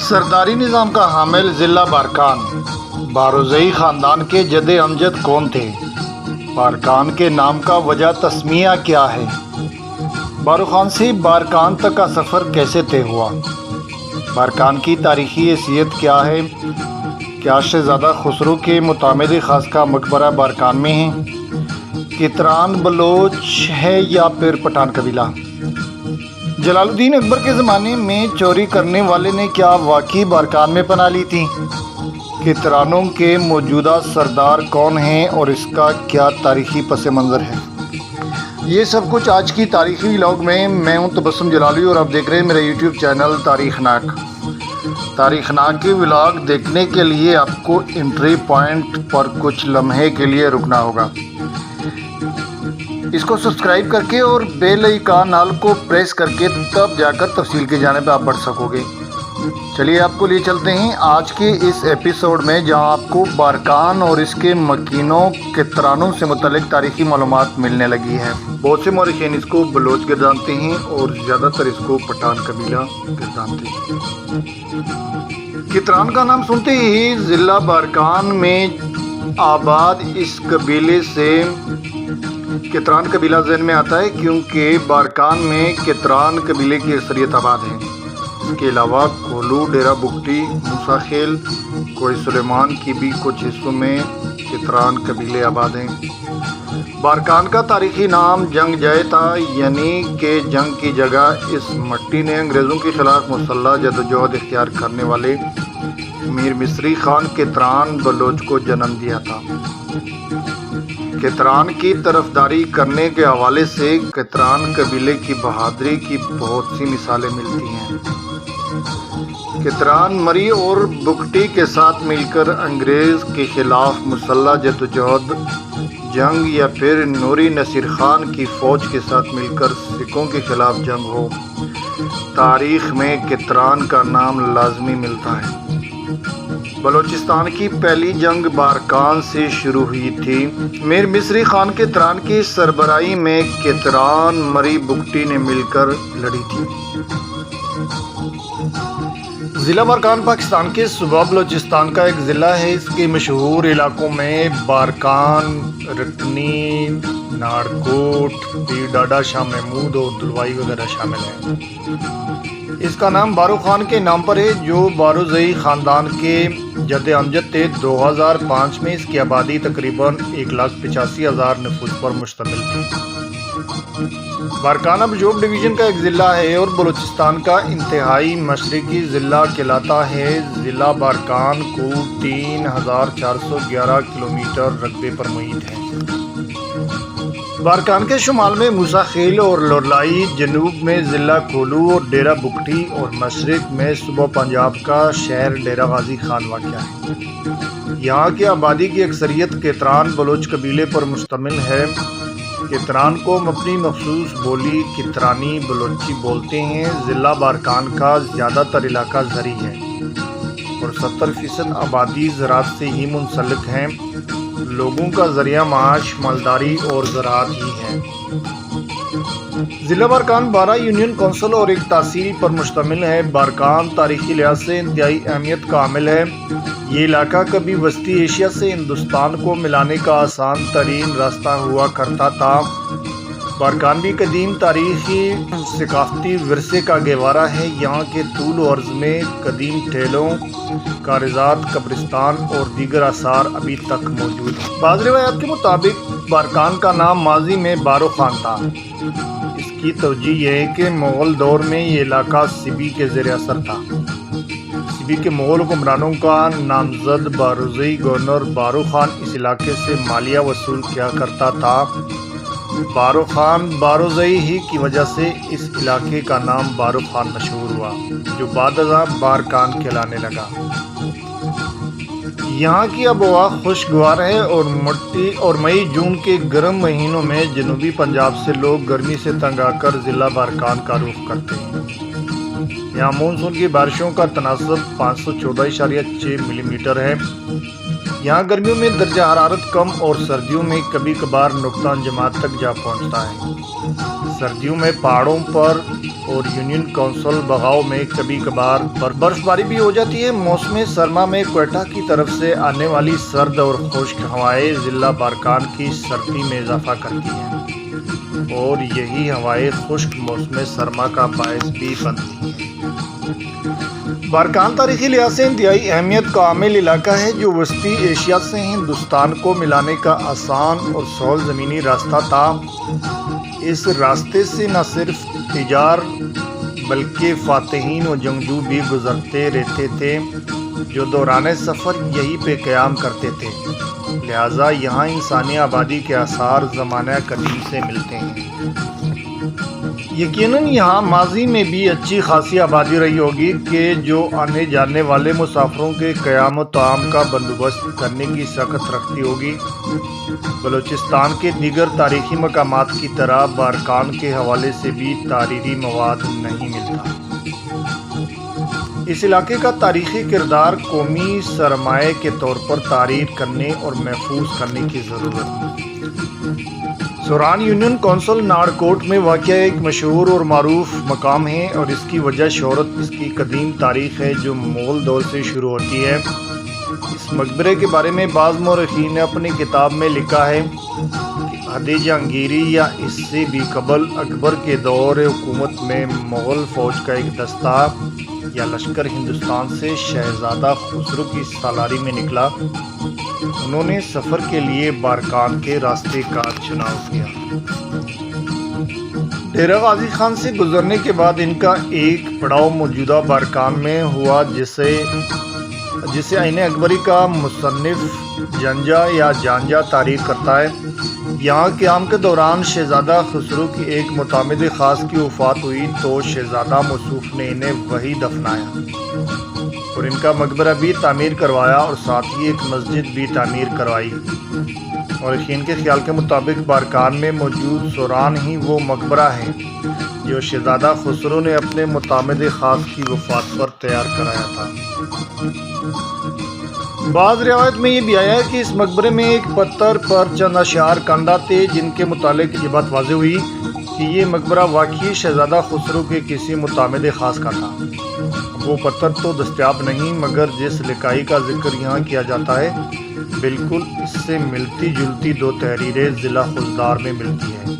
سرداری نظام کا حامل ضلع بارکان بارزئی خاندان کے جد امجد کون تھے؟ بارکان کے نام کا وجہ تسمیہ کیا ہے؟ بارو خان سے بارکان تک کا سفر کیسے طے ہوا؟ بارکان کی تاریخی حیثیت کیا ہے؟ کیا شہزادہ خسرو کے متعمد خاص کا مقبرہ بارکان میں ہے؟ کتران بلوچ ہے یا پھر پٹھان قبیلہ؟ جلال الدین اکبر کے زمانے میں چوری کرنے والے نے کیا واقعی بارکان میں پناہ لی تھی؟ کترانوں کے موجودہ سردار کون ہیں اور اس کا کیا تاریخی پس منظر ہے؟ یہ سب کچھ آج کی تاریخی ولاگ میں ہوں تبسم جلالی اور آپ دیکھ رہے ہیں میرا یوٹیوب چینل تاریخ ناک۔ تاریخ ناک کے ولاگ دیکھنے کے لیے آپ کو انٹری پوائنٹ پر کچھ لمحے کے لیے رکنا ہوگا۔ اس کو سبسکرائب کر کے اور بیل آئیکن آل کو پریس کر کے تب جا کر تفصیل کی جانب آپ بڑھ سکو گے۔ چلیے آپ کو لے چلتے ہیں آج کے اس ایپیسوڈ میں، جہاں آپ کو بارکان اور اس کے مکینوں کترانوں سے متعلق تاریخی معلومات ملنے لگی ہے۔ بہت سے مورخین اس کو بلوچ گردانتے ہیں اور زیادہ تر اس کو پٹھان قبیلہ گردانتے ہیں۔ کتران کا نام سنتے ہی ضلع بارکان میں آباد اس قبیلے سے کتران قبیلہ ذہن میں آتا ہے، کیونکہ بارکان میں کتران قبیلے کی اکثریت آباد ہے۔ اس کے علاوہ کولو، ڈیرہ بگٹی، موسیٰ خیل، کوئی سلیمان کی بھی کچھ حصوں میں کتران قبیلے آباد ہیں۔ بارکان کا تاریخی نام جنگ جائے تھا، یعنی کہ جنگ کی جگہ اس مٹی نے انگریزوں کے خلاف مسلح جدوجہد اختیار کرنے والے میر مصری خان کتران بلوچ کو جنم دیا تھا۔ کتران کی طرفداری کرنے کے حوالے سے کتران قبیلے کی بہادری کی بہت سی مثالیں ملتی ہیں۔ کتران مری اور بگٹی کے ساتھ مل کر انگریز کے خلاف مسلح جدوجہد جنگ، یا پھر نوری نصیر خان کی فوج کے ساتھ مل کر سکھوں کے خلاف جنگ ہو، تاریخ میں کتران کا نام لازمی ملتا ہے۔ بلوچستان کی پہلی جنگ بارکان سے شروع ہوئی تھی۔ میر مصری خان کتران کی سربراہی میں کتران مری بگٹی نے مل کر لڑی تھی۔ ضلع بارکان پاکستان کے صوبہ بلوچستان کا ایک ضلع ہے۔ اس کے مشہور علاقوں میں بارکان، رکنی، ناڑکوٹ، پیر ڈاڈا، شاہ محمود اور دلوائی وغیرہ شامل ہیں۔ اس کا نام بارو خان کے نام پر ہے، جو بارزئی خاندان کے جد امجد تھے۔ 2005 میں اس کی آبادی تقریباً 1,85,000 نفوس پر مشتمل تھی۔ بارکان اب جوب ڈویژن کا ایک ضلع ہے اور بلوچستان کا انتہائی مشرقی ضلع کہلاتا ہے۔ ضلع بارکان کو 3,411 کلومیٹر رقبے پر محیط ہے۔ بارکان کے شمال میں موسیٰ خیل اور لولائی، جنوب میں ضلع کولو اور ڈیرہ بگٹی، اور مشرق میں صوبہ پنجاب کا شہر ڈیرہ غازی خان واقع ہے۔ یہاں کی آبادی کی اکثریت کتران بلوچ قبیلے پر مشتمل ہے۔ کتران کو اپنی مخصوص بولی کترانی بلوچی بولتے ہیں۔ ضلع بارکان کا زیادہ تر علاقہ زرعی ہے اور 70% آبادی زراعت سے ہی منسلک ہیں۔ لوگوں کا ذریعہ معاش مالداری اور زراعت ہی ہے۔ ضلع بارکان 12 یونین کونسل اور ایک تحصیل پر مشتمل ہے۔ بارکان تاریخی لحاظ سے انتہائی اہمیت کا حامل ہے۔ یہ علاقہ کبھی وسطی ایشیا سے ہندوستان کو ملانے کا آسان ترین راستہ ہوا کرتا تھا۔ بارکان بھی قدیم تاریخی ثقافتی ورثے کا گہوارہ ہے۔ یہاں کے طول و عرض میں قدیم ٹھیلوں، کاریزات، قبرستان اور دیگر آثار ابھی تک موجود ہیں۔ بعض روایات کے مطابق بارکان کا نام ماضی میں بارو خان تھا۔ اس کی توجہ یہ ہے کہ مغل دور میں یہ علاقہ سبی کے زیر اثر تھا۔ سبی کے مغل حکمرانوں کا نامزد بارزئی گورنر بارو خان اس علاقے سے مالیہ وصول کیا کرتا تھا۔ بارو خان بارزئی ہی کی وجہ سے اس علاقے کا نام بارو خان مشہور ہوا، جو بعد ازاں بارکان کہلانے لگا۔ یہاں کی آب و ہوا خوشگوار ہے اور مئی جون کے گرم مہینوں میں جنوبی پنجاب سے لوگ گرمی سے تنگ آ کر ضلع بارکان کا رخ کرتے ہیں۔ یہاں مونسون کی بارشوں کا تناسب 514.6 ملی میٹر ہے۔ یہاں گرمیوں میں درجہ حرارت کم اور سردیوں میں کبھی کبھار نقطہ جماعت تک جا پہنچتا ہے۔ سردیوں میں پہاڑوں پر اور یونین کونسل بغاؤ میں کبھی کبھار برفباری بھی ہو جاتی ہے۔ موسم سرما میں کوئٹہ کی طرف سے آنے والی سرد اور خشک ہوائیں ضلع بارکان کی سردی میں اضافہ کرتی ہیں اور یہی ہوائیں خشک موسم سرما کا باعث بھی بنتی ہیں۔ بارکان تاریخی لحاظ سے انتہائی اہمیت کا حامل علاقہ ہے جو وسطی ایشیا سے ہندوستان کو ملانے کا آسان اور سہل زمینی راستہ تھا۔ اس راستے سے نہ صرف تجار بلکہ فاتحین و جنگجو بھی گزرتے رہتے تھے جو دوران سفر یہیں پہ قیام کرتے تھے، لہٰذا یہاں انسانی آبادی کے آثار زمانہ قدیم سے ملتے ہیں۔ یقیناً یہاں ماضی میں بھی اچھی خاصی آبادی رہی ہوگی کہ جو آنے جانے والے مسافروں کے قیام و طعام کا بندوبست کرنے کی سخت رکھتی ہوگی۔ بلوچستان کے دیگر تاریخی مقامات کی طرح بارکان کے حوالے سے بھی تحریری مواد نہیں ملتا۔ اس علاقے کا تاریخی کردار قومی سرمایہ کے طور پر تعمیر کرنے اور محفوظ کرنے کی ضرورت ہے۔ سوران یونین کونسل ناڑکوٹ میں واقع ایک مشہور اور معروف مقام ہے اور اس کی وجہ شہرت اس کی قدیم تاریخ ہے جو مغل دور سے شروع ہوتی ہے۔ اس مقبرے کے بارے میں بعض مورخین نے اپنی کتاب میں لکھا ہے کہ عہد جہانگیری یا اس سے بھی قبل اکبر کے دور حکومت میں مغل فوج کا ایک دستہ یا لشکر ہندوستان سے شہزادہ خسرو کی سالاری میں نکلا۔ انہوں نے سفر کے لیے بارکان کے راستے کا چناؤ کیا۔ ڈیرہ غازی خان سے گزرنے کے بعد ان کا ایک پڑاؤ موجودہ بارکان میں ہوا جسے عین اکبری کا مصنف جنجا یا جانجا تعریف کرتا ہے۔ یہاں قیام کے دوران شہزادہ خسرو کی ایک متعمد خاص کی وفات ہوئی تو شہزادہ موصوف نے انہیں وہیں دفنایا اور ان کا مقبرہ بھی تعمیر کروایا اور ساتھ ہی ایک مسجد بھی تعمیر کروائی۔ مورخین کے خیال کے مطابق بارکان میں موجود سوران ہی وہ مقبرہ ہے جو شہزادہ خسرو نے اپنے متعمد خاص کی وفات پر تیار کرایا تھا۔ بعض روایت میں یہ بھی آیا ہے کہ اس مقبرے میں ایک پتھر پر چند اشعار کندہ تھے جن کے متعلق یہ بات واضح ہوئی کہ یہ مقبرہ واقعی شہزادہ خسرو کے کسی متعمد خاص کا تھا۔ وہ پتھر تو دستیاب نہیں مگر جس لکائی کا ذکر یہاں کیا جاتا ہے بالکل اس سے ملتی جلتی دو تحریریں ضلع خضدار میں ملتی ہیں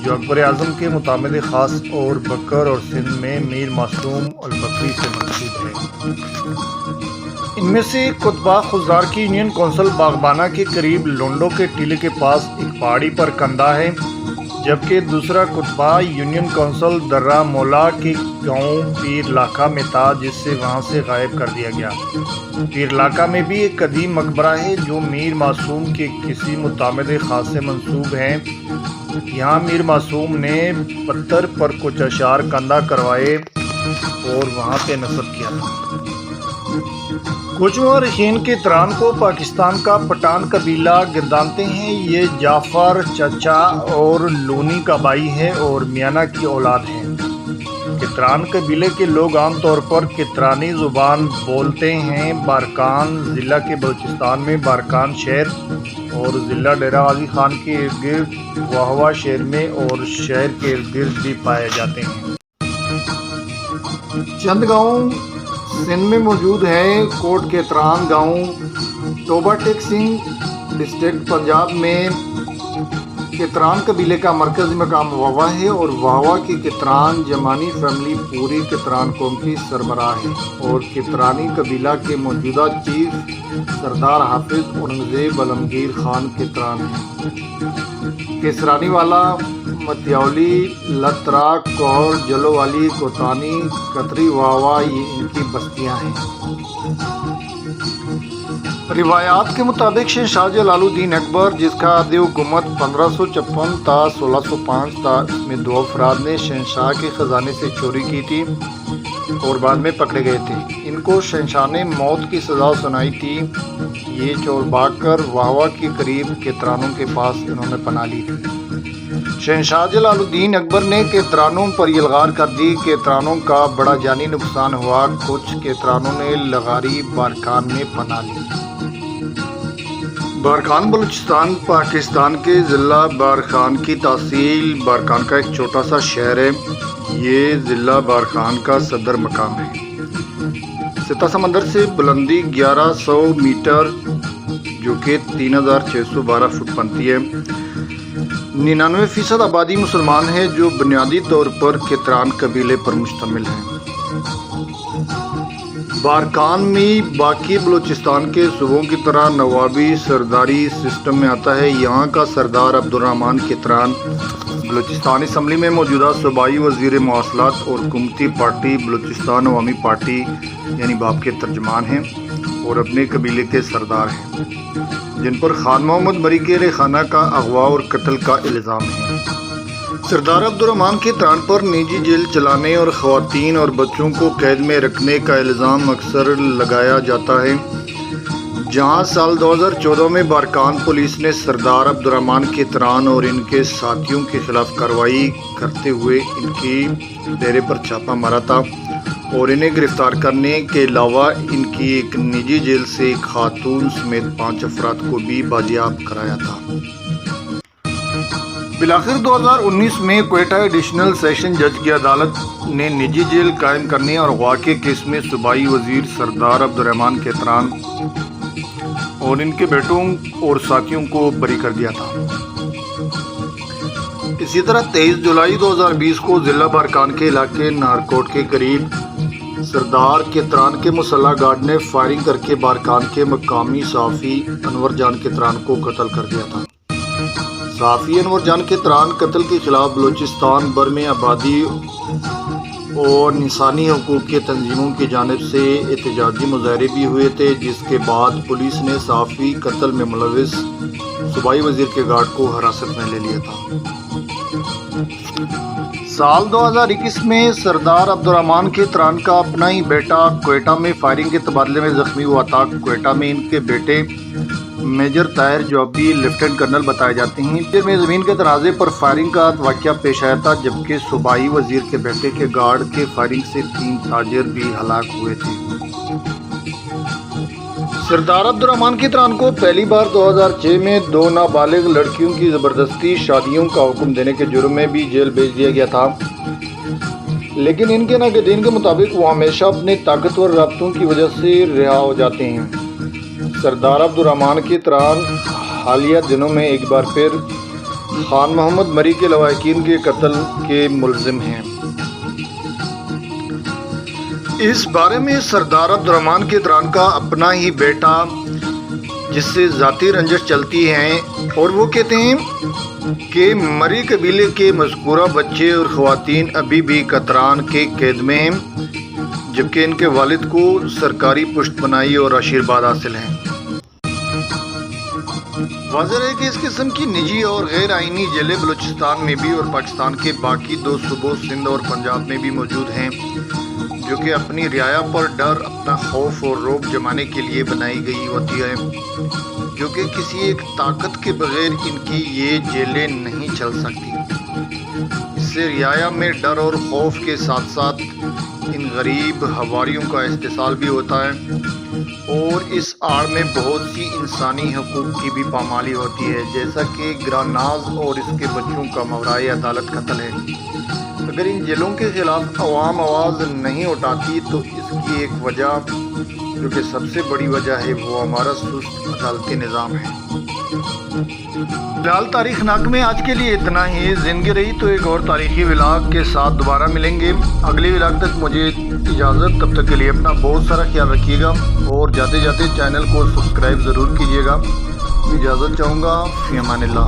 جو اکبر اعظم کے متعمد خاص اور بکر اور سندھ میں میر معصوم البکری سے منسوب ہے۔ ان میں سے کتبہ خضدار کی یونین کونسل باغبانہ کے قریب لونڈو کے ٹیلے کے پاس ایک پہاڑی پر کندہ ہے، جبکہ دوسرا کتبہ یونین کونسل درہ مولا کے گاؤں پیر لاکھا میں تھا جس سے وہاں سے غائب کر دیا گیا۔ پیر لاکھا میں بھی ایک قدیم مقبرہ ہے جو میر معصوم کے کسی متعمد خاص سے منسوب ہے۔ یہاں میر معصوم نے پتھر پر کچھ اشعار کندہ کروائے اور وہاں پہ نصب کیا تھا۔ کچھ مورخین کے تران کو پاکستان کا پٹھان قبیلہ گردانتے ہیں۔ یہ جعفر چچا اور لونی کا بھائی ہے اور میانہ کی اولاد ہے۔ کتران قبیلے کے لوگ عام طور پر کترانی زبان بولتے ہیں۔ بارکان ضلع کے بلوچستان میں بارکان شہر اور ضلع ڈیرہ غازی خان کے ارد گرد واہوا شہر میں اور شہر کے ارد گرد بھی پائے جاتے ہیں۔ چند گاؤں سندھ میں موجود ہے۔ کوٹ کتران گاؤں ٹوبہ ٹیک سنگھ ڈسٹرکٹ پنجاب میں کتران قبیلے کا مرکزی مقام واہوا ہے اور واہوا کی کتران جمانی فیملی پوری کتران قوم کی سربراہ ہے اور کترانی قبیلہ کے موجودہ چیف سردار حافظ اورنگزیب عالمگیر خان کتران ہیں۔ کیسرانی والا، متیاولی، لترا، کوہر، جلو والی، کوتانی، کتری واہوا یہ ان کی بستیاں ہیں۔ روایات کے مطابق شہنشاہ جلال الدین اکبر جس کا عہد حکومت 1556 تا 1605 تھا، اس میں 2 افراد نے شہنشاہ کے خزانے سے چوری کی تھی اور بعد میں پکڑے گئے تھے۔ ان کو شہنشاہ نے موت کی سزا سنائی تھی۔ یہ چور بھاگ کر واہوا کے قریب کترانوں کے پاس انہوں نے پناہ لی تھی۔ شہنشاہ جلال الدین اکبر نے کترانوں پر یلغار کر دی۔ کترانوں کا بڑا جانی نقصان ہوا۔ کچھ کترانوں نے لغاری بارکان میں پناہ لی۔ بارکان بلوچستان پاکستان کے ضلع بارکان کی تحصیل بارکان کا ایک چھوٹا سا شہر ہے۔ یہ ضلع بارکان کا صدر مقام ہے۔ سطح سمندر سے بلندی 1100 میٹر جو کہ 3612 فٹ بنتی ہے۔ 99% آبادی مسلمان ہے جو بنیادی طور پر کتران قبیلے پر مشتمل ہیں۔ بارکان میں باقی بلوچستان کے صوبوں کی طرح نوابی سرداری سسٹم میں آتا ہے۔ یہاں کا سردار عبدالرحمان کتران بلوچستان اسمبلی میں موجودہ صوبائی وزیر مواصلات اور حکومتی پارٹی بلوچستان عوامی پارٹی یعنی باپ کے ترجمان ہیں اور اپنے قبیلے کے سردار ہیں، جن پر خان محمد مری کے رہخانہ کا اغوا اور قتل کا الزام ہے۔ سردار عبدالرحمان کتران پر نجی جیل چلانے اور خواتین اور بچوں کو قید میں رکھنے کا الزام اکثر لگایا جاتا ہے، جہاں سال 2014 میں بارکان پولیس نے سردار عبدالرحمان کتران اور ان کے ساتھیوں کے خلاف کارروائی کرتے ہوئے ان کی ڈیرے پر چھاپا مارا تھا اور انہیں گرفتار کرنے کے علاوہ ان کی ایک نجی جیل سے ایک خاتون سمیت 5 افراد کو بھی بازیاب کرایا تھا۔ بالآخر 2019 میں کوئٹہ ایڈیشنل سیشن جج کی عدالت نے نجی جیل قائم کرنے اور اغوا کے کیس میں صوبائی وزیر سردار عبدالرحمان کتران اور ان کے بیٹوں اور ساتھیوں کو بری کر دیا تھا۔ اسی طرح 23 جولائی 2020 کو ضلع بارکان کے علاقے نہرکوٹ کے قریب سردار کتران کے مسلح گارڈ نے فائرنگ کر کے بارکان کے مقامی صحافی انور جان کتران کو قتل کر دیا تھا۔ صحافی انور جان کتران قتل کے خلاف بلوچستان بھر میں آبادی اور انسانی حقوق کی تنظیموں کی جانب سے احتجاجی مظاہرے بھی ہوئے تھے، جس کے بعد پولیس نے صحافی قتل میں ملوث صوبائی وزیر کے گارڈ کو حراست میں لے لیا تھا۔ سال 2021 میں سردار عبدالرحمان کتران کا اپنا ہی بیٹا کوئٹہ میں فائرنگ کے تبادلے میں زخمی ہوا تھا۔ کوئٹہ میں ان کے بیٹے میجر طاہر جو ابھی لیفٹیننٹ کرنل بتائے جاتے ہیں میں زمین کے تنازع پر فائرنگ کا واقعہ پیش آیا تھا، جبکہ صوبائی وزیر کے بیٹے کے گارڈ کے فائرنگ سے 3 تاجر بھی ہلاک ہوئے تھے۔ سردار عبدالرحمان کتران کو پہلی بار 2006 میں 2 نابالغ لڑکیوں کی زبردستی شادیوں کا حکم دینے کے جرم میں بھی جیل بھیج دیا گیا تھا، لیکن ان کے ناقدین کے مطابق وہ ہمیشہ اپنے طاقتور رابطوں کی وجہ سے رہا ہو جاتے ہیں۔ سردار عبدالرحمان کتران حالیہ دنوں میں ایک بار پھر خان محمد مری کے لواحقین کے قتل کے ملزم ہیں۔ اس بارے میں سردار عبدالرحمان کتران کا اپنا ہی بیٹا جس سے ذاتی رنجش چلتی ہیں اور وہ کہتے ہیں کہ مری قبیلے کے مذکورہ بچے اور خواتین ابھی بھی کتران کے قید میں ہیں، جبکہ ان کے والد کو سرکاری پشت پناہی اور آشیرواد حاصل ہیں۔ واضح ہے کہ اس قسم کی نجی اور غیر آئینی جیلیں بلوچستان میں بھی اور پاکستان کے باقی 2 صوبوں سندھ اور پنجاب میں بھی موجود ہیں، جو کہ اپنی رعایا پر ڈر، اپنا خوف اور رعب جمانے کے لیے بنائی گئی ہوتی ہے، جو کہ کسی ایک طاقت کے بغیر ان کی یہ جیلیں نہیں چل سکتی۔ اس سے رعایا میں ڈر اور خوف کے ساتھ ساتھ ان غریب حواریوں کا استحصال بھی ہوتا ہے اور اس آڑ میں بہت سی انسانی حقوق کی بھی پامالی ہوتی ہے، جیسا کہ گراناز اور اس کے بچوں کا ماورائے عدالت قتل ہے۔ اگر ان جیلوں کے خلاف عوام آواز نہیں اٹھاتی تو اس کی ایک وجہ جو کہ سب سے بڑی وجہ ہے وہ ہمارا سست عدالتی نظام ہے۔ فی الحال تاریخ ناک میں آج کے لیے اتنا ہی۔ زندگی رہی تو ایک اور تاریخی ولاگ کے ساتھ دوبارہ ملیں گے۔ اگلی ولاگ تک مجھے اجازت، تب تک کے لیے اپنا بہت سارا خیال رکھیے گا اور جاتے جاتے چینل کو سبسکرائب ضرور کیجیے گا۔ اجازت چاہوں گا، فی امان اللہ۔